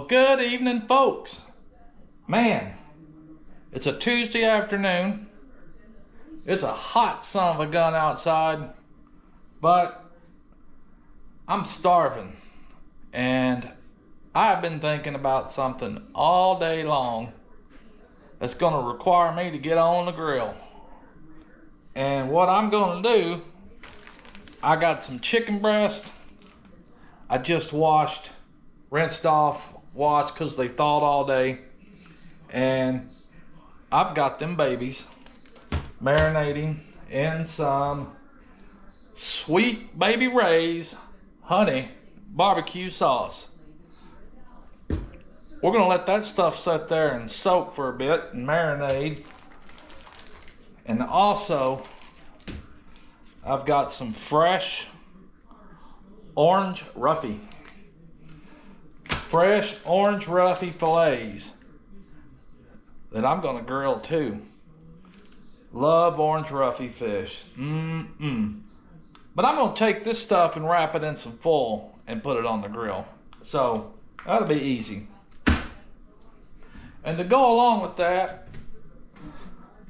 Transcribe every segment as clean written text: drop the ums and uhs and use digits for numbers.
Good evening, folks. Man, it's a Tuesday afternoon. It's a hot son of a gun outside, but I'm starving, and I've been thinking about something all day long that's going to require me to get on the grill. And what I'm going to do, I got some chicken breast. I just rinsed off, washed because they thawed all day. And I've got them babies marinating in some Sweet Baby Ray's honey barbecue sauce. We're gonna let that stuff sit there and soak for a bit and marinate. And also, I've got some fresh orange roughy. Fresh orange roughy fillets that I'm gonna grill too. Love orange roughy fish. But I'm gonna take this stuff and wrap it in some foil and put it on the grill. So that'll be easy. And to go along with that,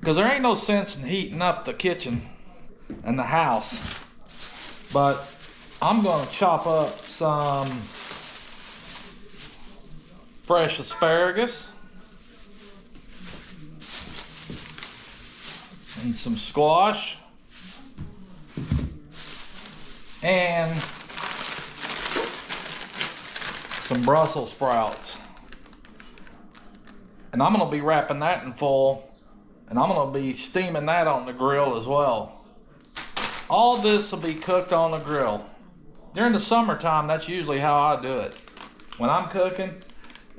because there ain't no sense in heating up the kitchen and the house, but I'm gonna chop up some fresh asparagus and some squash and some Brussels sprouts. And I'm gonna be wrapping that in foil, and I'm gonna be steaming that on the grill as well. All this will be cooked on the grill. During the summertime, that's usually how I do it. When I'm cooking,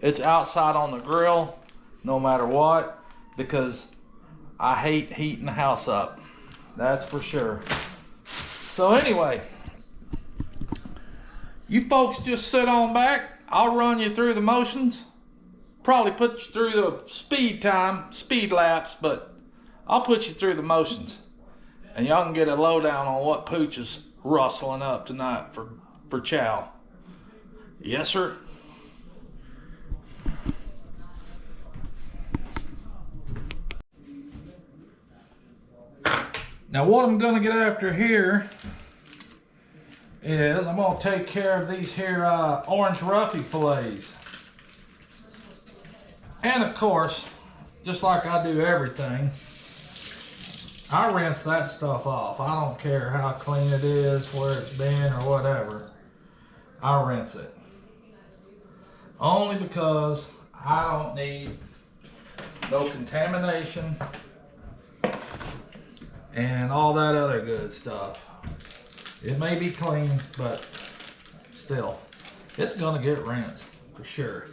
it's outside on the grill, no matter what, because I hate heating the house up. That's for sure. So anyway, you folks just sit on back. I'll run you through the motions. Probably put you through the speed laps, but I'll put you through the motions. And y'all can get a lowdown on what Pooch is rustling up tonight for chow. Yes, sir. Now what I'm gonna get after here is I'm gonna take care of these here orange roughy fillets. And of course, just like I do everything, I rinse that stuff off. I don't care how clean it is, where it's been or whatever. I rinse it. Only because I don't need no contamination and all that other good stuff. It may be clean, but still, it's gonna get rinsed for sure.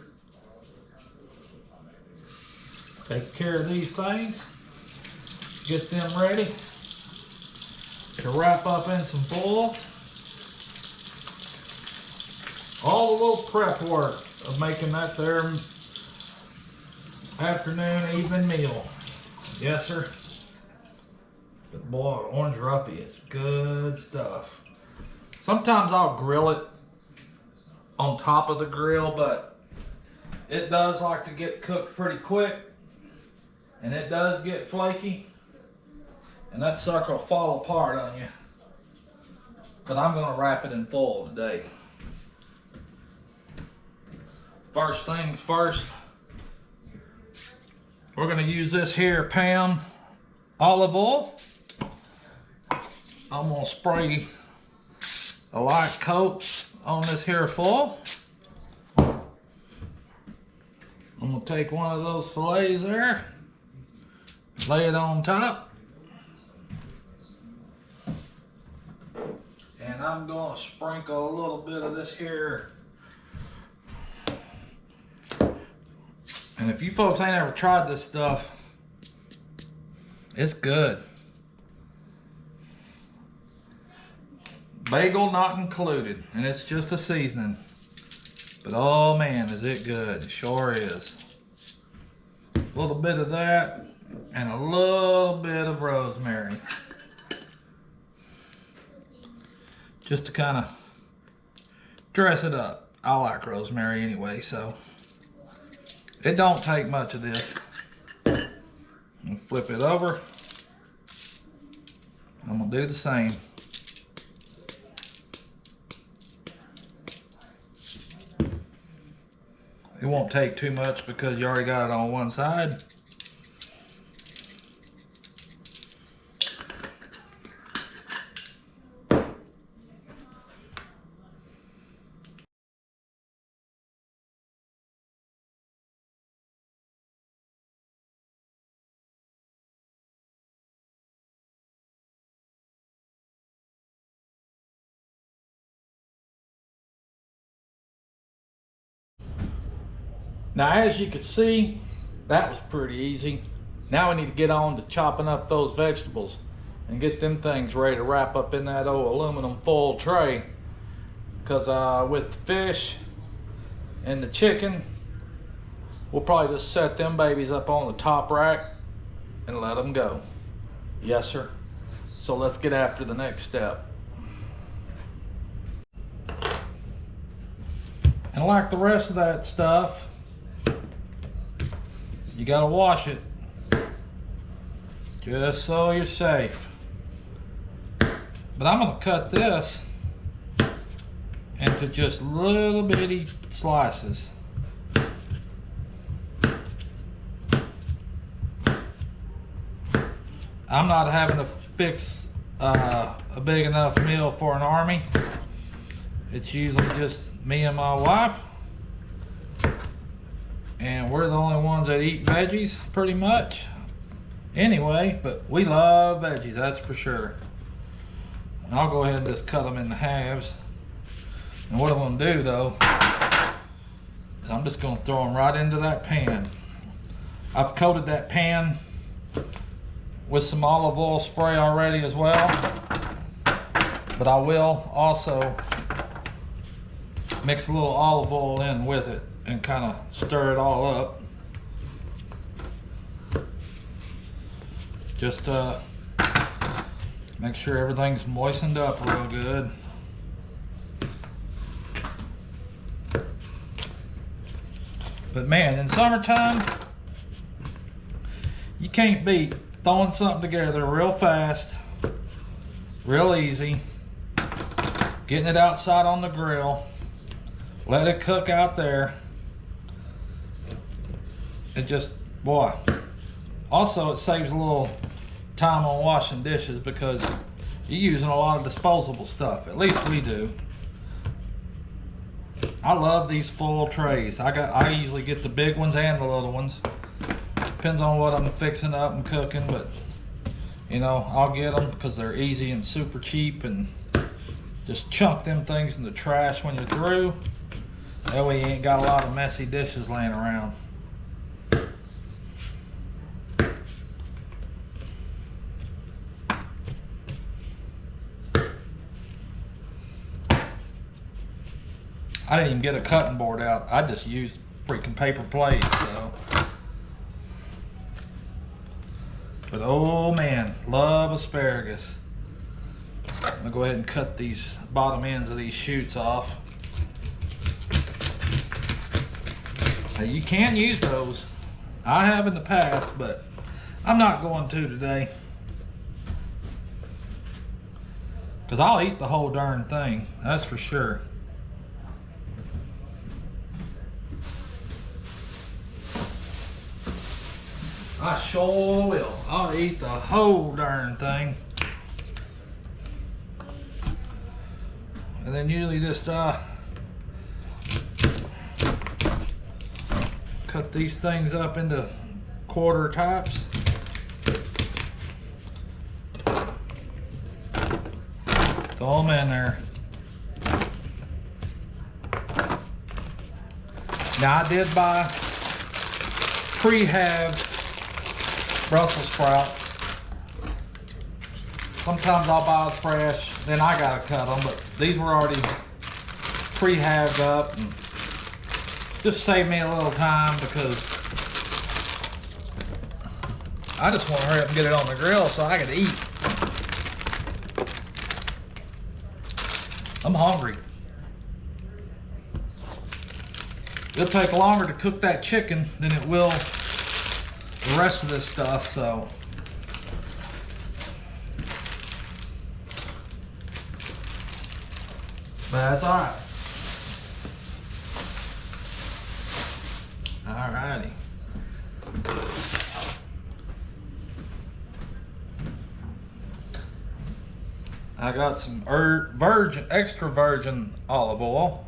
Take care of these things, get them ready to wrap up in some foil. All the little prep work of making that there afternoon, evening meal. Yes, sir. But boy, orange roughy is good stuff. Sometimes I'll grill it on top of the grill, but it does like to get cooked pretty quick. And it does get flaky, and that sucker will fall apart on you. But I'm gonna wrap it in foil today. First things first, we're gonna use this here Pam olive oil. I'm gonna spray a light coat on this here foil. I'm gonna take one of those fillets there, lay it on top, and I'm gonna sprinkle a little bit of this here. And if you folks ain't ever tried this stuff, it's good. Bagel not included, and it's just a seasoning. But oh man, is it good. It sure is. A little bit of that, and a little bit of rosemary. Just to kind of dress it up. I like rosemary anyway, so It don't take much of this. And flip it over. I'm gonna do the same. It won't take too much because you already got it on one side. Now, as you can see, that was pretty easy. Now we need to get on to chopping up those vegetables and get them things ready to wrap up in that old aluminum foil tray. Because with the fish and the chicken, we'll probably just set them babies up on the top rack and let them go. Yes, sir. So let's get after the next step. And like the rest of that stuff, you gotta wash it, just so you're safe. But I'm gonna cut this into just little bitty slices. I'm not having to fix a big enough meal for an army. It's usually just me and my wife. And we're the only ones that eat veggies, pretty much. Anyway, but we love veggies, that's for sure. And I'll go ahead and just cut them into halves. And what I'm gonna do though, is I'm just gonna throw them right into that pan. I've coated that pan with some olive oil spray already as well. But I will also mix a little olive oil in with it and kind of stir it all up. Just make sure everything's moistened up real good. But man, in summertime, you can't beat throwing something together real fast, real easy, getting it outside on the grill, let it cook out there. It just, boy. Also, it saves a little time on washing dishes because you're using a lot of disposable stuff. At least we do. I love these foil trays. I usually get the big ones and the little ones. Depends on what I'm fixing up and cooking, but you know, I'll get them because they're easy and super cheap, and just chunk them things in the trash when you're through. That way you ain't got a lot of messy dishes laying around. I didn't even get a cutting board out. I just used freaking paper plates, so. But oh man, love asparagus. I'm gonna go ahead and cut these bottom ends of these shoots off. Now you can use those. I have in the past, but I'm not going to today. Because I'll eat the whole darn thing, that's for sure. I sure will. I'll eat the whole darn thing. And then usually just cut these things up into quarter types. Throw them in there. Now I did buy pre-halved Brussels sprouts. Sometimes I'll buy them fresh, then I gotta cut them, but these were already pre-halved up, and just saved me a little time because I just want to hurry up and get it on the grill so I can eat. I'm hungry. it'll take longer to cook that chicken than it will the rest of this stuff, so. But that's alright. Alrighty. I got some extra virgin olive oil.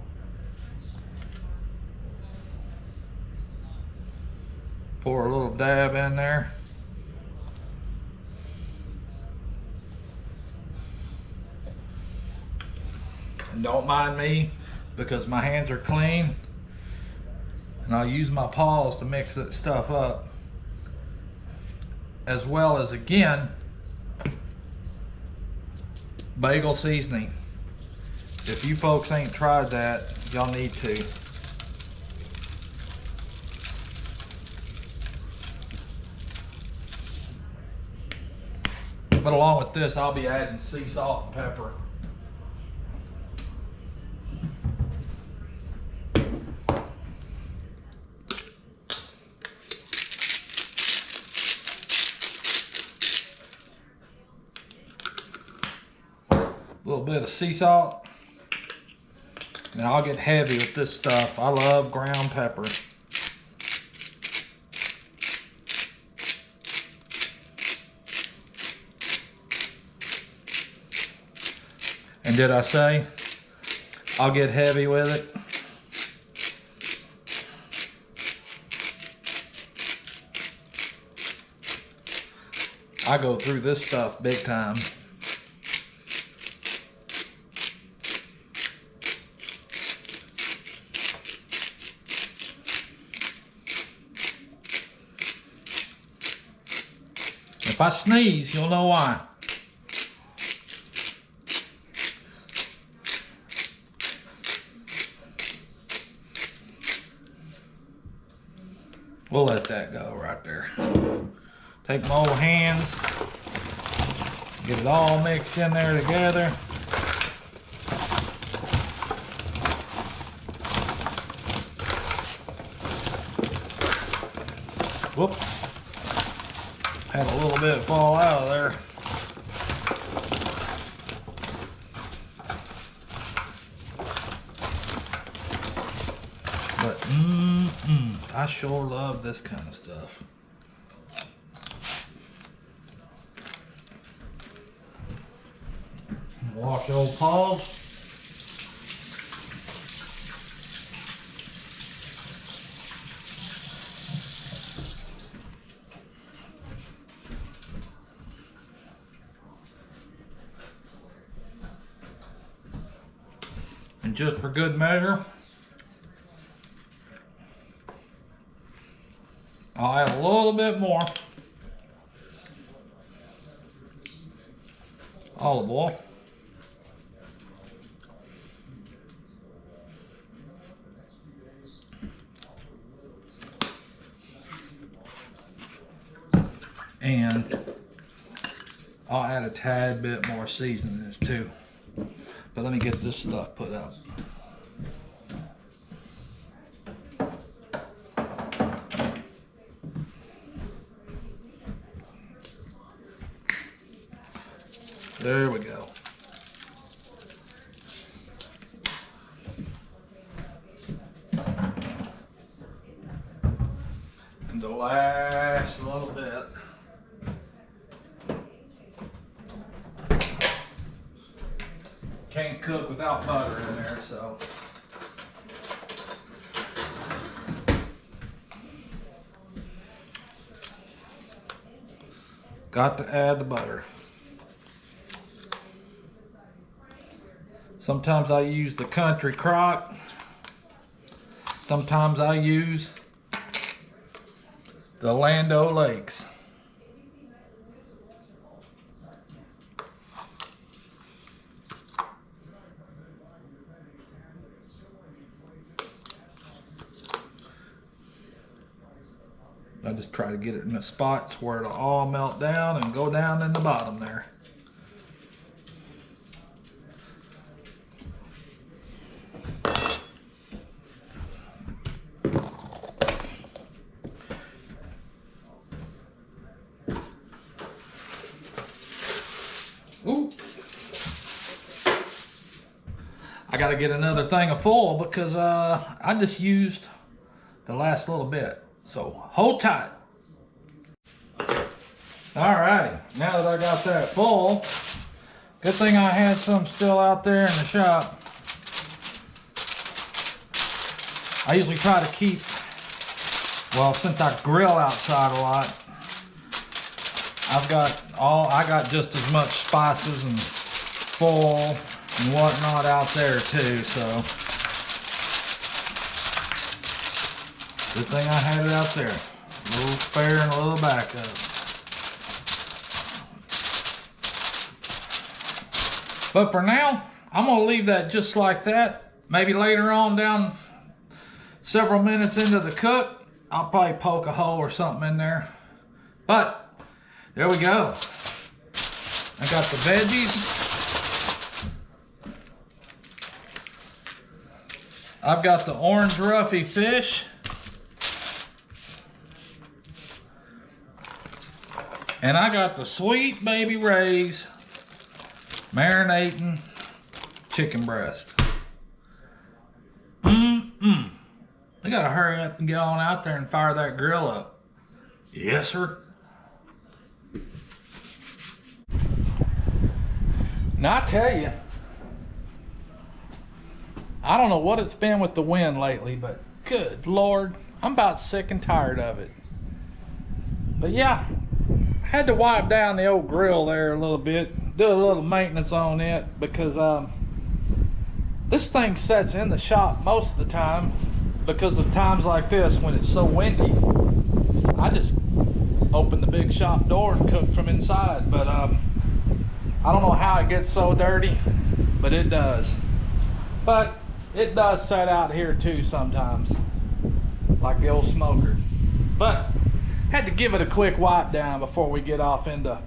Pour a little dab in there. And don't mind me because my hands are clean. And I'll use my paws to mix that stuff up. As well as, again, bagel seasoning. If you folks ain't tried that, y'all need to. But along with this, I'll be adding sea salt and pepper. A little bit of sea salt. And I'll get heavy with this stuff. I love ground pepper. And did I say I'll get heavy with it? I go through this stuff big time. If I sneeze, you'll know why. We'll let that go right there. Take my old hands, get it all mixed in there together. Whoop. Had a little bit fall out of there. But I sure love this kind of stuff. Wash your old paws. And just for good measure, I'll add a little bit more olive oil. And I'll add a tad bit more seasoning to this too. But let me get this stuff put up. There we go. And the last little bit. Can't cook without butter in there, so. Got to add the butter. Sometimes I use the country crock. Sometimes I use the Land O'Lakes. I just try to get it in the spots where it'll all melt down and go down in the bottom there. got to get another thing of full because I just used the last little bit. So hold tight. Alrighty, now that I got that full, good thing I had some still out there in the shop. I usually try to keep, well, since I grill outside a lot, I got just as much spices and full and whatnot out there too, so good thing I had it out there. A little spare and a little backup. But for now, I'm gonna leave that just like that. Maybe later on down several minutes into the cook, I'll probably poke a hole or something in there. But there we go. I got the veggies. I've got the orange roughy fish. And I got the Sweet Baby Ray's marinating chicken breast. I gotta hurry up and get on out there and fire that grill up. Yes, sir. Now I tell you, I don't know what it's been with the wind lately, but good Lord, I'm about sick and tired of it. But yeah, I had to wipe down the old grill there a little bit, do a little maintenance on it because this thing sits in the shop most of the time because of times like this when it's so windy. I just open the big shop door and cook from inside, but I don't know how it gets so dirty, but it does. But it does set out here too sometimes, like the old smoker. But had to give it a quick wipe down before we get off into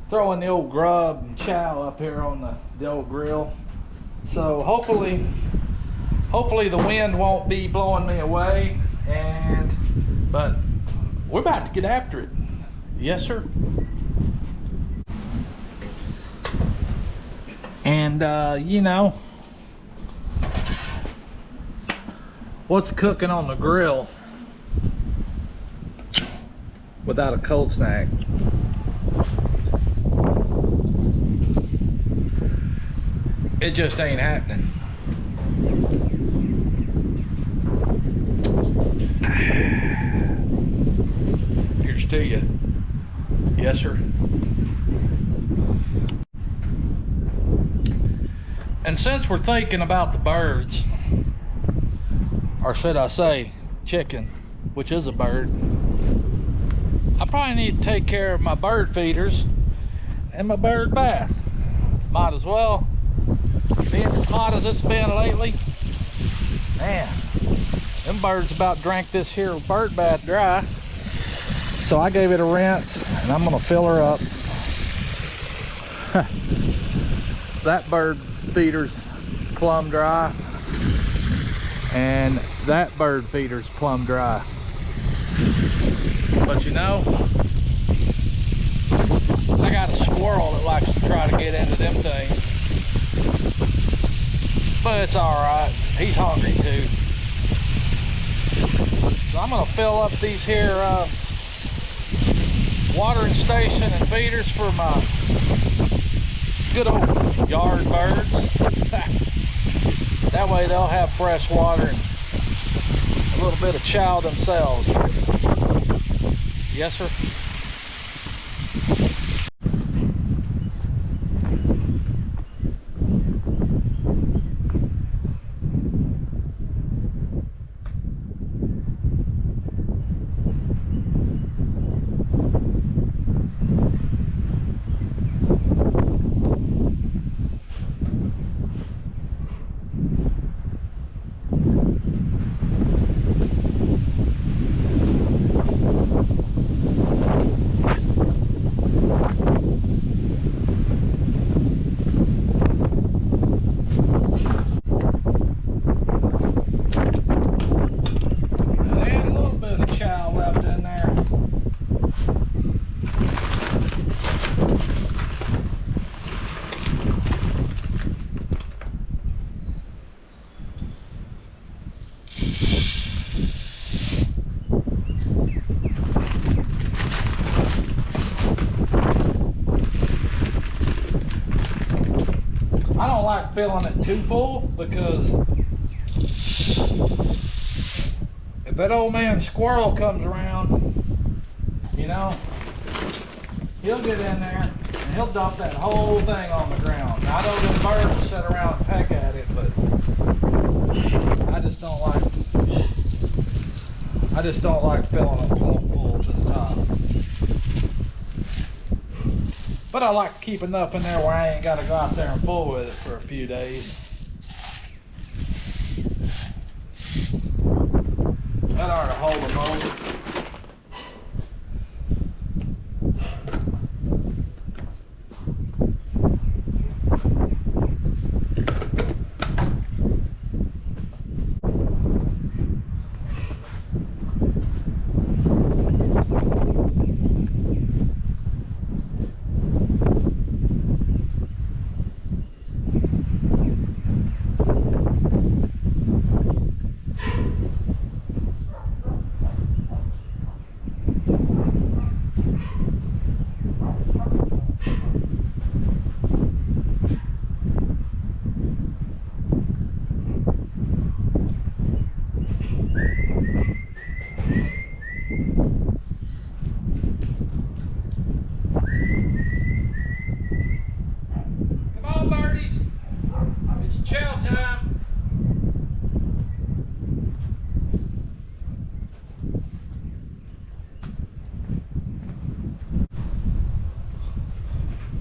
throwing the old grub and chow up here on the old grill. So hopefully the wind won't be blowing me away, but we're about to get after it. Yes, sir. And you know, what's cooking on the grill without a cold snack? It just ain't happening. Here's to you. Yes, sir. And since we're thinking about the birds, or should I say chicken, which is a bird, I probably need to take care of my bird feeders and my bird bath. Might as well. Being as hot as it's been lately, man, them birds about drank this here bird bath dry. So I gave it a rinse and I'm gonna fill her up. That bird feeder's plumb dry and that bird feeder's plumb dry. But you know, I got a squirrel that likes to try to get into them things. But it's all right. He's hungry too. So I'm gonna fill up these here watering station and feeders for my good old yard birds. That way they'll have fresh water and a little bit of chow themselves. Yes, sir. like filling it too full, because if that old man squirrel comes around, you know, he'll get in there and he'll dump that whole thing on the ground. Now, I know them birds will sit around and peck at it, but I just don't like filling them full to the top. But I like to keep enough in there where I ain't got to go out there and fool with it for a few days. That ought to hold them over.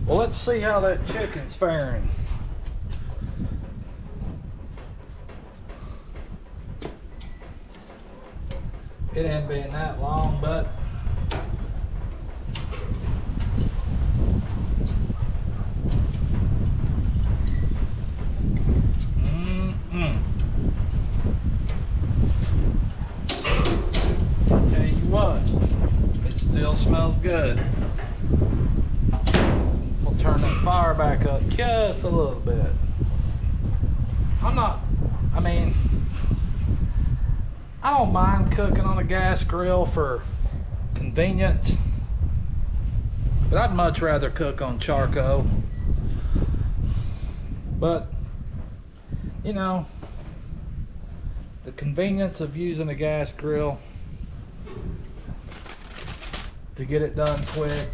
Well, let's see how that chicken's faring. It ain't been that long, but I'll tell you what, it still smells good. Turn that fire back up just a little bit. I don't mind cooking on a gas grill for convenience, but I'd much rather cook on charcoal. But, you know, the convenience of using a gas grill to get it done quick,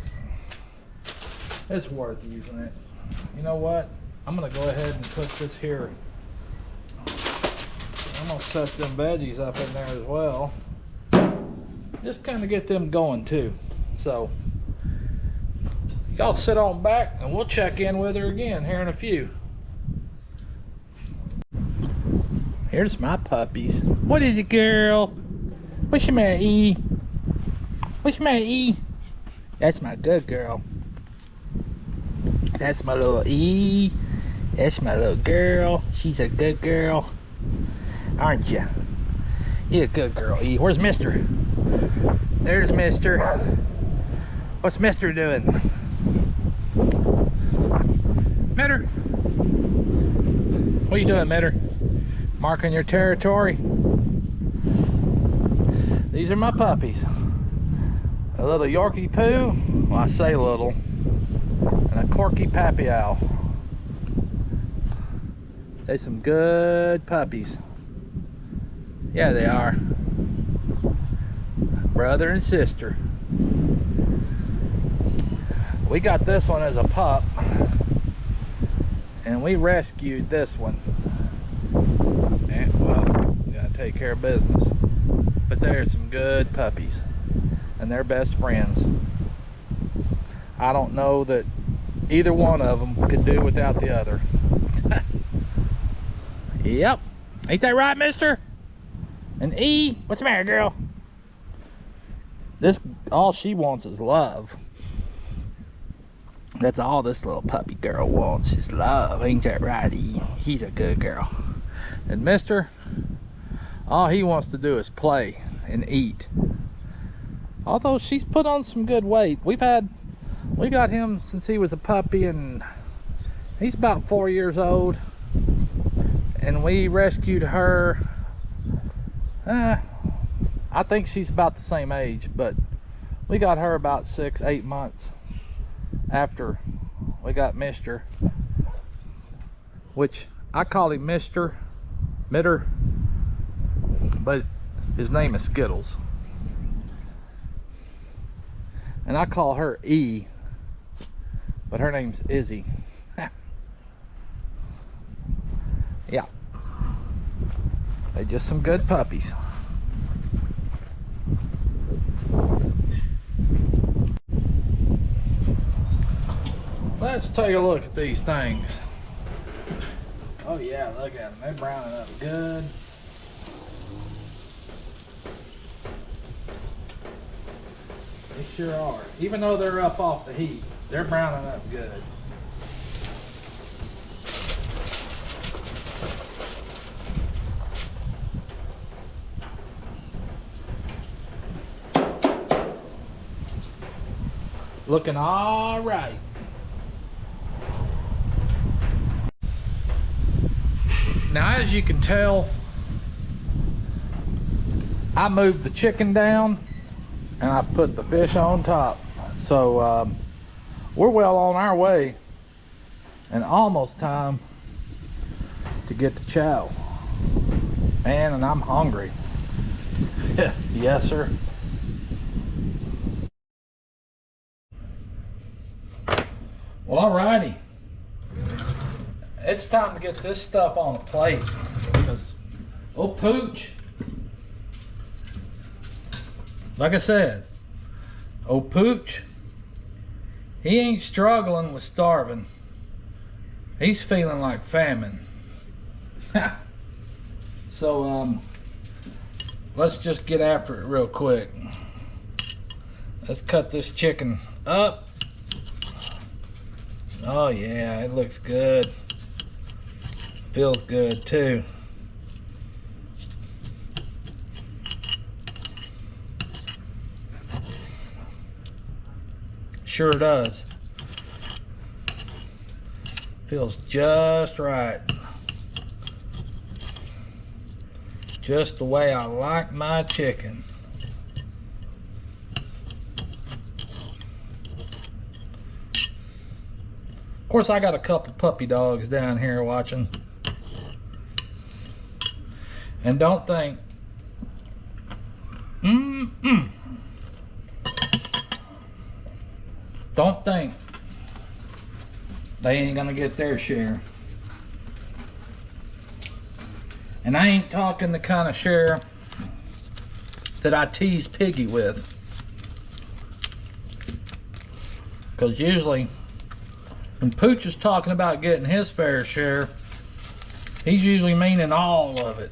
it's worth using it. You know what? I'm gonna go ahead and put this here. I'm gonna set them veggies up in there as well. Just kind of get them going too. So, y'all sit on back and we'll check in with her again here in a few. Here's my puppies. What is it, girl? What's your matter, E? What's your matter, E? That's my good girl. That's my little E. That's my little girl. She's a good girl. Aren't you? You're a good girl, E. Where's Mister? There's Mister. What's Mister doing? Mitter? What are you doing, Mitter? Marking your territory? These are my puppies. A little Yorkie Poo. Well, I say little. And a Corky Pappy Owl. They're some good puppies. Yeah, they are. Brother and sister. We got this one as a pup, and we rescued this one. And, well, we gotta take care of business. But they're some good puppies, and they're best friends. I don't know that either one of them could do without the other. Yep. Ain't that right, Mister? And E, what's the matter, girl? This, all she wants is love. That's all this little puppy girl wants is love. Ain't that right, E? He's a good girl. And Mister, all he wants to do is play and eat. Although she's put on some good weight. We got him since he was a puppy, and he's about 4 years old. And we rescued her. I think she's about the same age, but we got her about 6-8 months after we got Mister. which I call him Mr. Mitter, but his name is Skittles. And I call her E, but her name's Izzy. Yeah, they're just some good puppies. Let's take a look at these things. Oh yeah, look at them. They're browning up good. They sure are. Even though they're up off the heat, they're browning up good. Looking all right. Now, as you can tell, I moved the chicken down and I put the fish on top. So we're well on our way and almost time to get the chow. Man, and I'm hungry. Yes, sir. Well, alrighty. It's time to get this stuff on a plate because old Pooch, like I said, old Pooch, he ain't struggling with starving. He's feeling like famine. So let's just get after it real quick. Let's cut this chicken up. Oh yeah, it looks good. Feels good too. Sure does. Feels just right. Just the way I like my chicken. Of course, I got a couple puppy dogs down here watching. And don't think, don't think they ain't gonna get their share. And I ain't talking the kind of share that I tease Piggy with. Because usually, when Pooch is talking about getting his fair share, he's usually meaning all of it.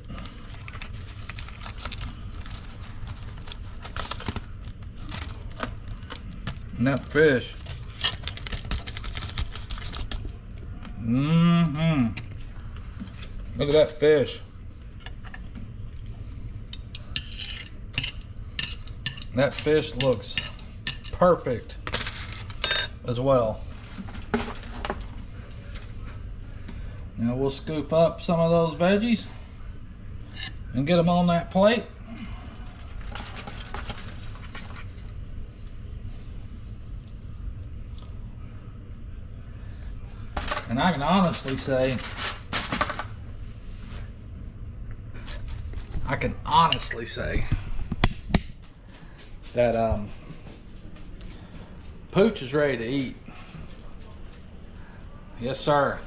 And that fish. Look at that fish. That fish looks perfect as well. Now we'll scoop up some of those veggies and get them on that plate. And I can honestly say, that Pooch is ready to eat. Yes, sir.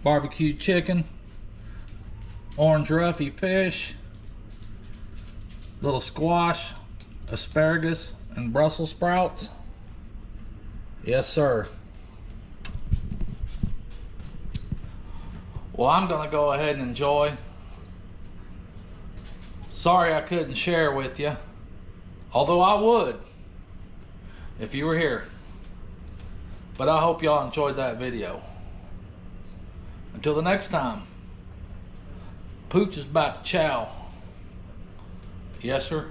Barbecued chicken, orange roughy fish, little squash, asparagus, and Brussels sprouts. Yes, sir. Well, I'm gonna go ahead and enjoy. Sorry I couldn't share with you, although I would if you were here. But I hope y'all enjoyed that video. Until the next time, Pooch is about to chow. Yes, sir.